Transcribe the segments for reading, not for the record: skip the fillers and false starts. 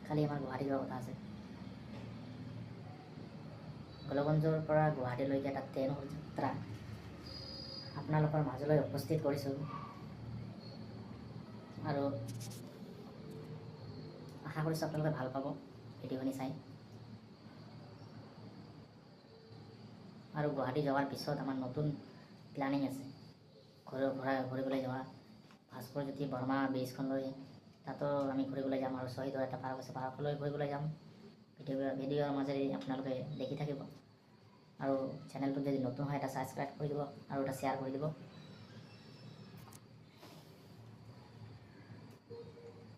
কালি আমাৰ গুৱাহাটী যোৱাৰ কথা আছে। গোলগঞ্জৰ পৰা গুৱাহাটীলৈকে এটা ট্ৰেইনৰ যাত্ৰা আপোনালোকৰ মাজলৈ উপস্থিত কৰিছোঁ আৰু আশা কৰিছোঁ আপোনালোকে ভাল পাব ভিডিঅ'খিনি চাই। আৰু গুৱাহাটী যোৱাৰ পিছত আমাৰ নতুন প্লেনিং আছে ঘূৰিবলৈ যোৱা। ভাস্কৰজ্যোতি বৰ্মা ব্ৰিজখনলৈ তাতো আমি ঘূৰিবলৈ যাম আৰু শ্বহীদৰ এটা পাৰ্ক আছে, পাৰ্কলৈ ঘূৰিবলৈ যাম। ভিডিঅ'ৰ মাজেৰে আপোনালোকে দেখি থাকিব আৰু চেনেলটো যদি নতুন হয় এটা ছাবস্ক্ৰাইব কৰি দিব আৰু এটা শ্বেয়াৰ কৰি দিব।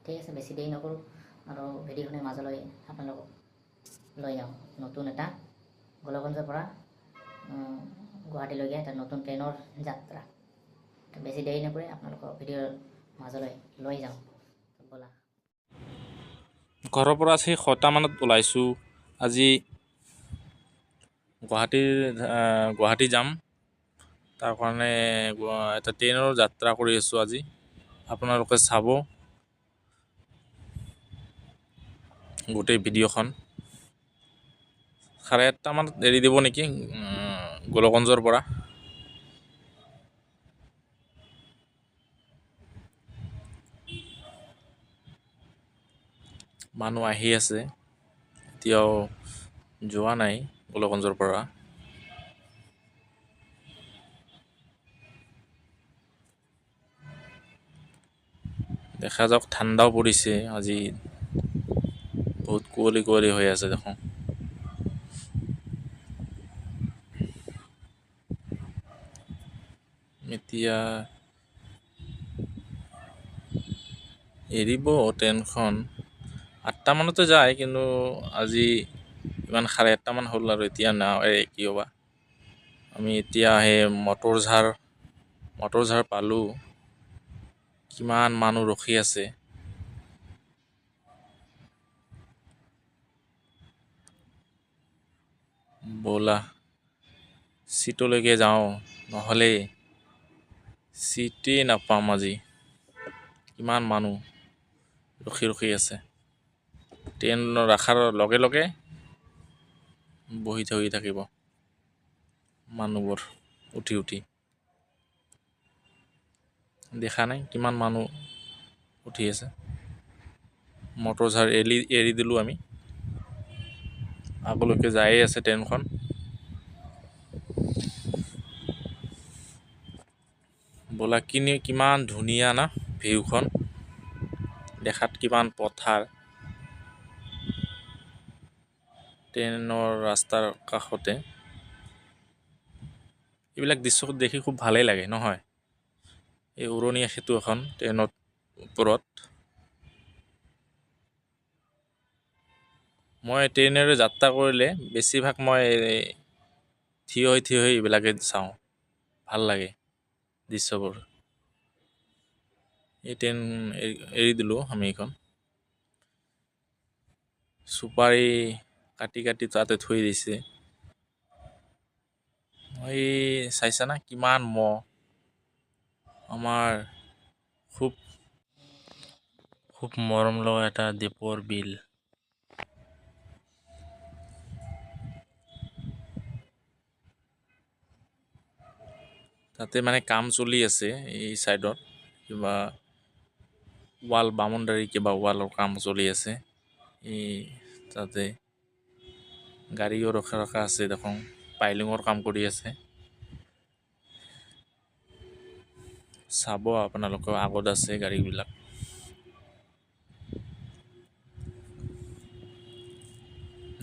ঠিক আছে, বেছি দেৰি নকৰোঁ আৰু ভিডিঅ'খনৰ মাজলৈ আপোনালোকক লৈ যাওঁ। নতুন এটা গোলগঞ্জৰ পৰা গুৱাহাটীলৈকে এটা নতুন ট্ৰেইনৰ যাত্ৰা। বেছি দেৰি নকৰি আপোনালোকক ভিডিঅ'ৰ মাজলৈ লৈ যাওঁ, ব'লা। ঘৰৰ পৰা 6টা মানত ওলাইছোঁ। আজি গুৱাহাটী যাম, তাৰ কাৰণে এটা ট্ৰেইনৰ যাত্ৰা কৰি আছোঁ আজি। আপোনালোকে চাব গোটেই ভিডিঅ'খন। 8:30 মানত এৰি দিব নেকি গোলগঞ্জৰ পৰা। মানুহ আহি আছে, এতিয়াও যোৱা নাই গোলগঞ্জৰ পৰা। দেখা যাওক, ঠাণ্ডাও পৰিছে আজি, বহুত কুঁৱলী হৈ আছে দেখোন। এতিয়া এৰিব ট্ৰেইনখন 8টা মানতে যায়, কিন্তু আজি ইমান 8:30 মান হ'ল আৰু এতিয়া নাএৰে কিয় বা। আমি এতিয়া সেই মটৰঝাৰ পালোঁ। কিমান মানুহ ৰখি আছে। ব'লা চিটলৈকে যাওঁ, নহ'লে চিটেই নাপাম আজি। কিমান মানুহ ৰখি আছে। ট্ৰেইন ৰখাৰ লগে লগে বহি থাকিব মানুহবোৰ উঠি। দেখা নাই কিমান মানুহ উঠি আছে। মটৰঝাৰ এৰি দিলোঁ আমি, আগলৈকে যায়ে আছে ট্ৰেইনখন। ব'লা, কিমান ধুনীয়া না ভিউখন, দেখাত কিমান পথাৰ। ট্ৰেইনৰ ৰাস্তাৰ কাষতে এইবিলাক দৃশ্য দেখি খুব ভালেই লাগে, নহয়? এই উৰণীয়া সেতু এখন ট্ৰেইনৰ ওপৰত। মই ট্ৰেইনেৰে যাত্ৰা কৰিলে বেছিভাগ মই থিয় হৈ এইবিলাকে চাওঁ, ভাল লাগে দৃশ্যবোৰ। এই ট্ৰেইন এৰি দিলোঁ আমি এইখন। চুপাৰি কাটি তাতে থৈ দিছে। এই চাইছা না কিমান মহ। আমাৰ খুব মৰম লগা এটা দ্বীপৰ বিল। তাতে মানে কাম চলি আছে এই চাইডত, কিবা বাউণ্ডাৰী কিবা ৱালৰ কাম চলি আছে। এই তাতে গাড়ীও ৰখা আছে দেখোন, পাইলিঙৰ কাম কৰি আছে। চাব আপোনালোকৰ আগত আছে গাড়ীবিলাক।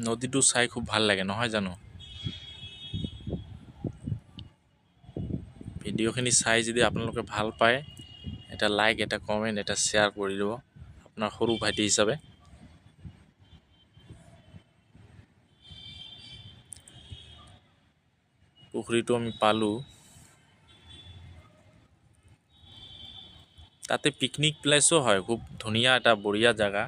নদীটো চাই খুব ভাল লাগে, নহয় জানো? ভিডিঅ'খিনি চাই যদি আপোনালোকে ভাল পায়, এটা লাইক, এটা কমেণ্ট, এটা শ্বেয়াৰ কৰি দিব আপোনাৰ সৰু ভাইটি হিচাপে। পুখুৰীটো আমি পালোঁ। তাতে পিকনিক প্লেচো হয়, খুব ধুনীয়া এটা বঢ়িয়া জেগা।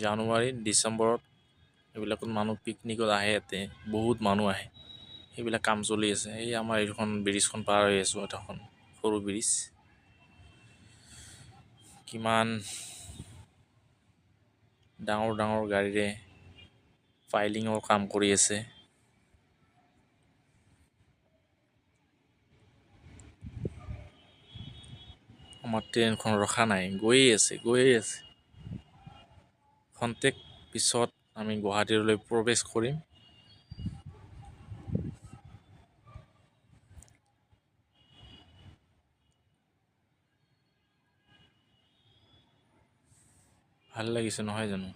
জানুৱাৰী ডিচেম্বৰত এইবিলাকত মানুহ পিকনিকত আহে, ইয়াতে বহুত মানুহ আহে। সেইবিলাক কাম চলি আছে। এই আমাৰ এইখন ব্ৰিজখন পাৰ হৈ আছোঁ, এখন সৰু ব্ৰিজ কিমান ডাঙৰ ডাঙৰ গাড়ীৰে ফাইলিঙৰ কাম কৰি আছে। আমাৰ ট্ৰেইনখন ৰখা নাই, গৈয়ে আছে। খন্তেক পিছত আমি গুৱাহাটীলৈ প্ৰৱেশ কৰিম। ভাল লাগিছে নহয় জানো?